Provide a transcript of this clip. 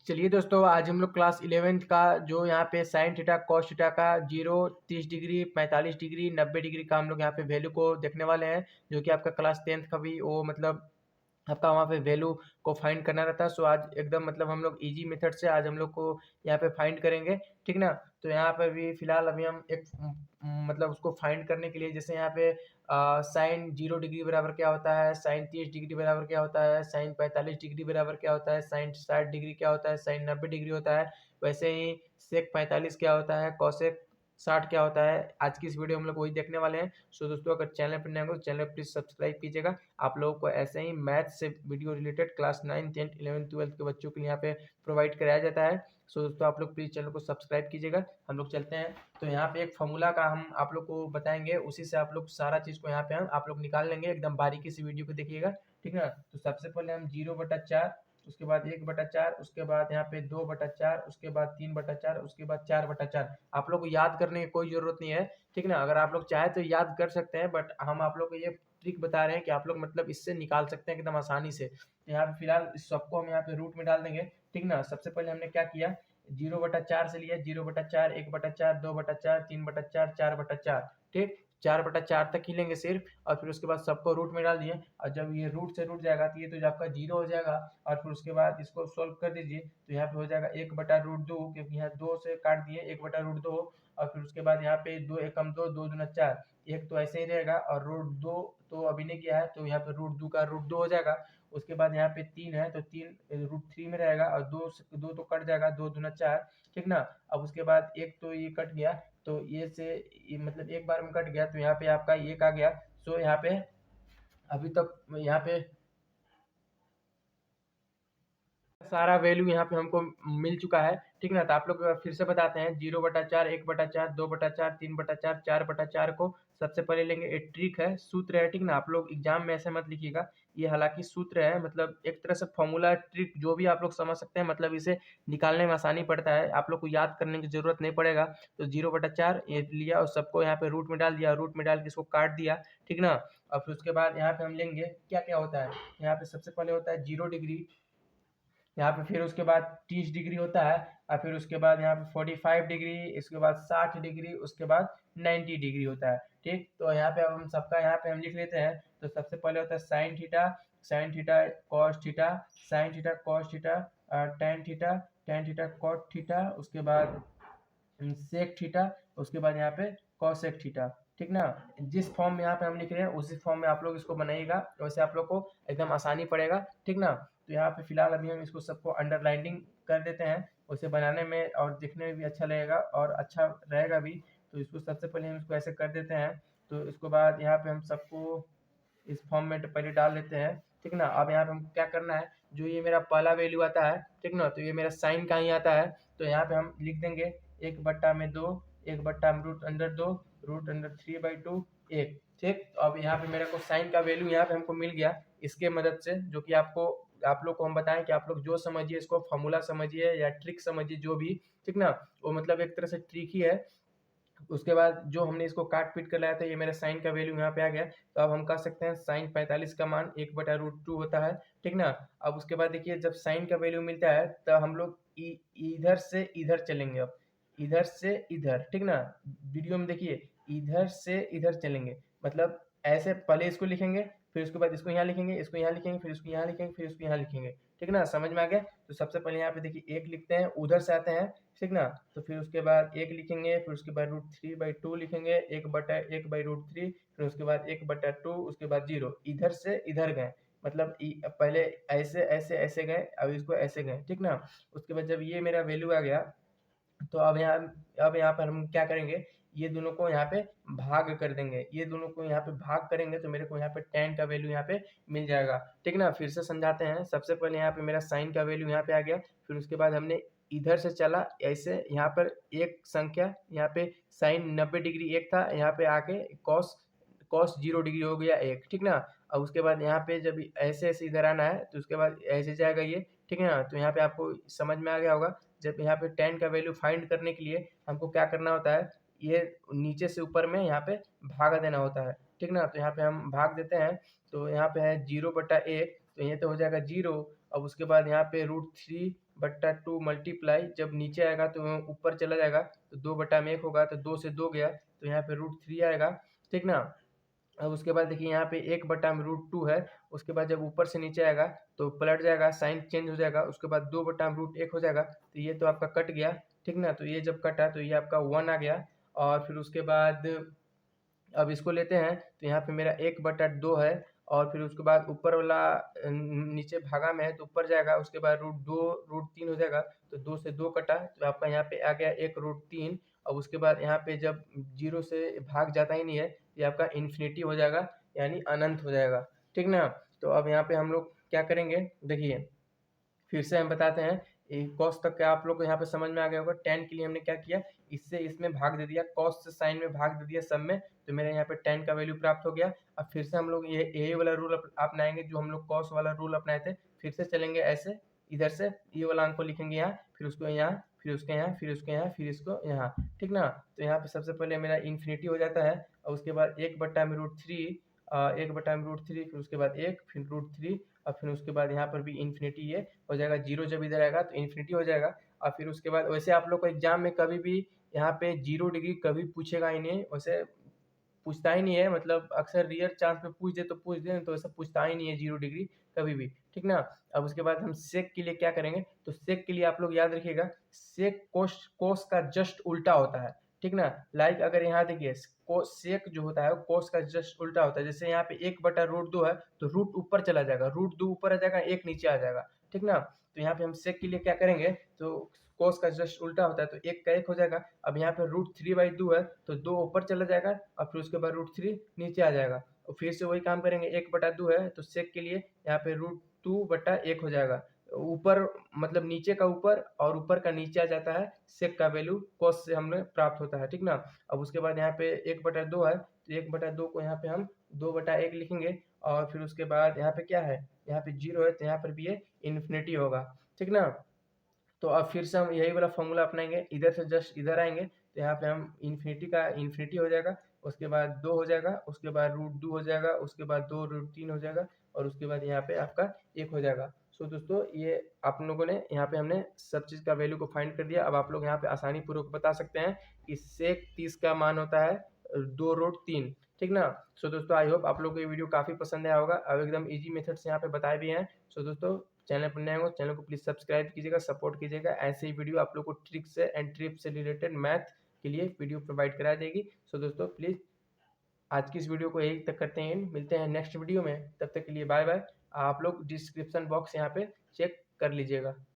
चलिए दोस्तों, आज हम लोग क्लास 11th का जो यहाँ पे साइन थीटा कॉस थीटा का 0, 30 डिग्री, 45 डिग्री, 90 डिग्री का हम लोग यहाँ पे वैल्यू को देखने वाले हैं, जो कि आपका क्लास 10th का भी वो मतलब आपका वहाँ पे वैल्यू को फाइंड करना रहता है। सो आज एकदम मतलब हम लोग इजी मेथड से आज हम लोग को यहाँ पे फाइंड करेंगे, ठीक ना। तो यहाँ पर भी फिलहाल अभी हम एक मतलब उसको फाइंड करने के लिए, जैसे यहाँ पे साइन 0 डिग्री बराबर क्या होता है, साइन 30 डिग्री बराबर क्या होता है, साइन 45 डिग्री बराबर क्या होता है, साइन 60 डिग्री क्या होता है, साइन 90 डिग्री होता है। वैसे ही सेक 45 क्या होता है, कॉसेक 60 क्या होता है। आज की इस वीडियो में हम लोग वही देखने वाले हैं। सो दोस्तों, अगर चैनल पर नए हो तो चैनल प्लीज सब्सक्राइब कीजिएगा। आप लोगों को ऐसे ही मैथ से वीडियो रिलेटेड क्लास 9, 10, 11, 12 के बच्चों के लिए यहाँ पे प्रोवाइड कराया जाता है। सो दोस्तों, आप लोग प्लीज़ चैनल को सब्सक्राइब कीजिएगा। हम लोग चलते हैं। तो यहाँ पे एक फॉर्मूला का हम आप लोग को बताएंगे, उसी से आप लोग सारा चीज़ को यहाँ पे हम आप लोग निकाल लेंगे। एकदम बारीकी से वीडियो को देखिएगा, ठीक है ना। तो सबसे पहले हम 0/4, उसके बाद 1/4, उसके बाद यहाँ पे 2/4, उसके बाद 3/4, उसके बाद 4/4। आप लोग को याद करने की कोई ज़रूरत नहीं है, ठीक ना। अगर आप लोग चाहे तो याद कर सकते हैं, बट हम आप लोग को ये ट्रिक बता रहे हैं कि आप लोग मतलब इससे निकाल सकते हैं एकदम आसानी से। तो यहाँ पे फिलहाल इस सबको हम यहाँ पे रूट में डाल देंगे, ठीक ना। सबसे पहले हमने क्या किया, 0/4 से लिया, 0/4, 1/4, 2/4, 3/4, 4/4, ठीक। 4/4 तक ही लेंगे सिर्फ, और फिर उसके बाद सबको रूट में डाल दिए। और जब ये रूट से रूट जाएगा तो ये तो आपका 0 हो जाएगा। और फिर उसके बाद इसको सोल्व कर दीजिए, तो यहाँ पे हो जाएगा 1/√2, क्योंकि यहाँ 2 से काट दिए, 1/√2। और फिर उसके बाद यहाँ पे 2 एकम 2, 2 दूना 4, एक तो ऐसे ही रहेगा, और √2 तो अभी नहीं किया है, तो यहाँ पे √2 का √2 हो जाएगा। उसके बाद यहाँ पे 3 है, तो 3 √3 में रहेगा, और 2 तो कट जाएगा, 2 दूना 4, ठीक ना। अब उसके बाद एक तो ये कट गया, तो ये से ये मतलब एक बार में कट गया, तो यहाँ पे आपका एक आ गया। सो यहाँ पे अभी तक यहाँ पे सारा वैल्यू यहाँ पे हमको मिल चुका है, ठीक ना। तो आप लोग फिर से बताते हैं, 0/4, 1/4, 2/4, 3/4, 4/4 को सबसे पहले लेंगे। एक ट्रिक है, सूत्र है, ठीक ना। आप लोग एग्जाम में ऐसे मत लिखिएगा, ये हालांकि सूत्र है, मतलब एक तरह से फॉर्मूला ट्रिक जो भी आप लोग समझ सकते हैं, मतलब इसे निकालने में आसानी पड़ता है, आप लोग को याद करने की जरूरत नहीं पड़ेगा। तो 0/4 ये लिया और सबको यहाँ पे रूट में डाल दिया, रूट में डाल के इसको काट दिया, ठीक ना। और फिर उसके बाद यहाँ पे हम लेंगे क्या क्या होता है। यहाँ पे सबसे पहले होता है 0 डिग्री, यहाँ पे फिर उसके बाद 30 डिग्री होता है, और फिर उसके बाद यहाँ पे 45 डिग्री, इसके बाद 60 डिग्री, उसके बाद 90 डिग्री होता है, ठीक। तो यहाँ पे अब हम सबका यहाँ पे हम लिख लेते हैं। तो सबसे पहले होता है sine theta, sine theta cos theta, sine theta cos theta, tan theta, tan theta cot theta, उसके बाद सेक थीटा, उसके बाद यहाँ पे कॉसेक थीटा, ठीक ना। जिस फॉर्म में यहाँ पे हम लिख रहे हैं उसी फॉर्म में आप लोग इसको बनाइएगा, वैसे आप लोग को एकदम आसानी पड़ेगा, ठीक ना। तो यहाँ पे फिलहाल अभी हम इसको सबको अंडरलाइनिंग कर देते हैं, उसे बनाने में और दिखने में भी अच्छा लगेगा और अच्छा रहेगा भी। तो इसको सबसे पहले हम इसको ऐसे कर देते हैं। तो इसके बाद यहाँ पे हम सबको इस फॉर्म में पहले डाल लेते हैं, ठीक ना। अब यहाँ पे हम क्या करना है, जो ये मेरा पहला वैल्यू आता है, ठीक ना, तो ये मेरा साइन का ही आता है। तो यहाँ पे हम लिख देंगे 1/2, 1/√2, √3/2, 1, ठीक। तो अब यहाँ पे मेरे को साइन का वैल्यू यहाँ पे हमको मिल गया, इसके मदद से, जो कि आपको आप लोग को हम बताएं कि आप लोग जो समझिए, इसको फॉर्मूला समझिए या ट्रिक समझिए, जो भी, ठीक ना। वो मतलब एक तरह से ट्रिक ही है। उसके बाद जो हमने इसको काट पीट कर लाया था, ये मेरा साइन का वैल्यू यहाँ पे आ गया। तो अब हम कह सकते हैं साइन 45 का मान 1/√2 होता है, ठीक ना। अब उसके बाद देखिए, जब साइन का वैल्यू मिलता है तो हम लोग इधर से इधर चलेंगे। अब इधर से इधर, ठीक ना। वीडियो में देखिए, इधर से इधर चलेंगे, मतलब ऐसे पहले इसको लिखेंगे, फिर उसके बाद इसको यहाँ लिखेंगे, इसको यहाँ लिखेंगे, फिर इसको यहाँ लिखेंगे, फिर इसको यहाँ लिखेंगे, ठीक ना। समझ में आ गया। तो सबसे पहले यहाँ पे देखिए 1 लिखते हैं, उधर से आते हैं, ठीक ना। तो फिर उसके बाद 1 लिखेंगे, फिर उसके बाद √3/2 लिखेंगे, 1/1/√3, फिर उसके बाद 1/2, उसके बाद 0, इधर से इधर गए, मतलब पहले ऐसे ऐसे ऐसे गए, अब इसको ऐसे गए, ठीक ना। उसके बाद जब ये मेरा वैल्यू आ गया, तो अब यहाँ पर हम क्या करेंगे, ये दोनों को यहाँ पे भाग कर देंगे, ये दोनों को यहाँ पे भाग करेंगे, तो मेरे को यहाँ पे tan का वैल्यू यहाँ पे मिल जाएगा, ठीक ना। फिर से समझाते हैं। सबसे पहले यहाँ पे मेरा साइन का वैल्यू यहाँ पे आ गया, फिर उसके बाद हमने इधर से चला ऐसे, यहाँ पर एक संख्या, यहाँ पे साइन 90 डिग्री एक था, यहाँ पे आके कॉस कॉस 0 डिग्री हो गया एक, ठीक ना। अब उसके बाद यहाँ पे जब ऐसे ऐसे इधर आना है, तो उसके बाद ऐसे जाएगा ये, ठीक है ना। तो यहाँ पे आपको समझ में आ गया होगा, जब यहाँ पे tan का वैल्यू फाइंड करने के लिए हमको क्या करना होता है, ये नीचे से ऊपर में यहाँ पे भाग देना होता है, ठीक ना। तो यहाँ पे हम भाग देते हैं। तो यहाँ पे है 0/1, तो ये तो हो जाएगा 0। अब उसके बाद यहाँ पे √3 बट्टा 2 मल्टीप्लाई, जब नीचे आएगा तो ऊपर चला जाएगा तो 2 बटा में 1 होगा, तो 2 से 2 गया तो यहाँ पे √3 आएगा, ठीक ना। अब उसके बाद देखिए यहाँ पे 1 बटा में √2 है, उसके बाद जब ऊपर से नीचे आएगा तो पलट जाएगा, साइन चेंज हो जाएगा, उसके बाद 2 बटा में √1 हो जाएगा, तो ये तो आपका कट गया, ठीक ना। तो ये जब कटा तो ये आपका 1 आ गया। और फिर उसके बाद अब इसको लेते हैं तो यहाँ पे मेरा 1/2 है, और फिर उसके बाद ऊपर वाला नीचे भागा में है तो ऊपर जाएगा, उसके बाद √2 √3 हो जाएगा, तो 2 से 2 कटा तो आपका यहाँ पे आ गया 1 √3। अब उसके बाद यहाँ पे जब 0 से भाग जाता ही नहीं है, ये आपका इन्फिनिटी हो जाएगा, यानी अनंत हो जाएगा, ठीक ना। तो अब यहाँ पे हम लोग क्या करेंगे, देखिए फिर से हम बताते हैं। कॉस तक का आप लोग को यहाँ पे समझ में आ गया होगा। tan के लिए हमने क्या किया, इससे इसमें भाग दे दिया, कॉस से साइन में भाग दे दिया सब में, तो मेरे यहाँ पे tan का वैल्यू प्राप्त हो गया। अब फिर से हम लोग ये यही वाला रूल अपनाएंगे जो हम लोग कॉस वाला रूल अपनाए थे, फिर से चलेंगे ऐसे, इधर से ये वाला अंक को लिखेंगे यहाँ, फिर उसको यहाँ, फिर उसके यहाँ, फिर उसके यहाँ, फिर इसको यहाँ, ठीक ना। तो यहाँ पे सबसे पहले मेरा इन्फिनिटी हो जाता है, और उसके बाद 1/√3, 1/√3, फिर उसके बाद 1, फिर √3, और फिर उसके बाद यहाँ पर भी इन्फिनिटी ये हो जाएगा, 0 जब इधर आएगा तो इन्फिनिटी हो जाएगा। और फिर उसके बाद वैसे आप लोग को एग्जाम में कभी भी यहाँ पे 0 डिग्री कभी पूछेगा ही नहीं, वैसे पूछता ही नहीं है, मतलब अक्सर रेयर चांस पे पूछ दे तो पूछ दे, तो ऐसा पूछता ही नहीं है 0 डिग्री कभी भी, ठीक ना। अब उसके बाद हम सेक के लिए क्या करेंगे, तो सेक के लिए आप लोग याद रखिएगा, सेक कोस कोस का जस्ट उल्टा होता है, ठीक ना। लाइक अगर यहाँ देखिए सेक जो होता है वो कोस का जस्ट उल्टा होता है, जैसे यहाँ पे 1/√2 है तो रूट ऊपर चला जाएगा, √2 ऊपर आ जाएगा, 1 नीचे आ जाएगा, ठीक ना। तो यहाँ पे हम सेक के लिए क्या करेंगे, तो कोस का जस्ट उल्टा होता है तो 1 का 1 हो जाएगा। अब यहाँ पे √3/2 है तो 2 ऊपर चला जाएगा, और फिर उसके बाद √3 नीचे आ जाएगा, और फिर से वही काम करेंगे, 1/2 है तो सेक के लिए यहाँ पे √2/1 हो जाएगा। ऊपर मतलब नीचे का ऊपर और ऊपर का नीचे आ जाता है, सेक का वैल्यू कोस से हमें प्राप्त होता है, ठीक ना। अब उसके बाद यहाँ पे 1/2 है तो 1/2 को यहाँ पे हम 2/1 लिखेंगे, और फिर उसके बाद यहाँ पे क्या है, यहाँ पे 0 है तो यहाँ पर भी ये इन्फिनिटी होगा, ठीक ना। तो अब फिर से हम यही वाला फॉर्मूला अपनाएंगे, इधर से जस्ट इधर आएंगे तो यहाँ पे हम इन्फिनिटी का इन्फिनिटी हो जाएगा, उसके बाद 2 हो जाएगा, उसके बाद √2 हो जाएगा, उसके बाद 2 √3 हो जाएगा, और उसके बाद यहाँ पे आपका 1 हो जाएगा। सो दोस्तों ये आप लोगों ने यहाँ पे हमने सब चीज़ का वैल्यू को फाइंड कर दिया। अब आप लोग यहाँ पे आसानी पूर्वक बता सकते हैं कि सेक 30 का मान होता है 2√3, ठीक ना। सो दोस्तों आई होप आप लोग को ये वीडियो काफ़ी पसंद आया होगा, अब एकदम ईजी मेथड से यहाँ पे बताए भी हैं। सो दोस्तों चैनल पर नए हो, चैनल को प्लीज़ सब्सक्राइब कीजिएगा, सपोर्ट कीजिएगा, ऐसे ही वीडियो आप लोग को ट्रिक से एंड ट्रिप से रिलेटेड मैथ के लिए वीडियो प्रोवाइड करा देगी। सो दोस्तों प्लीज़ आज की इस वीडियो को यही तक करते हैं, मिलते हैं नेक्स्ट वीडियो में, तब तक के लिए बाय बाय। आप लोग डिस्क्रिप्शन बॉक्स यहाँ पे चेक कर लीजिएगा।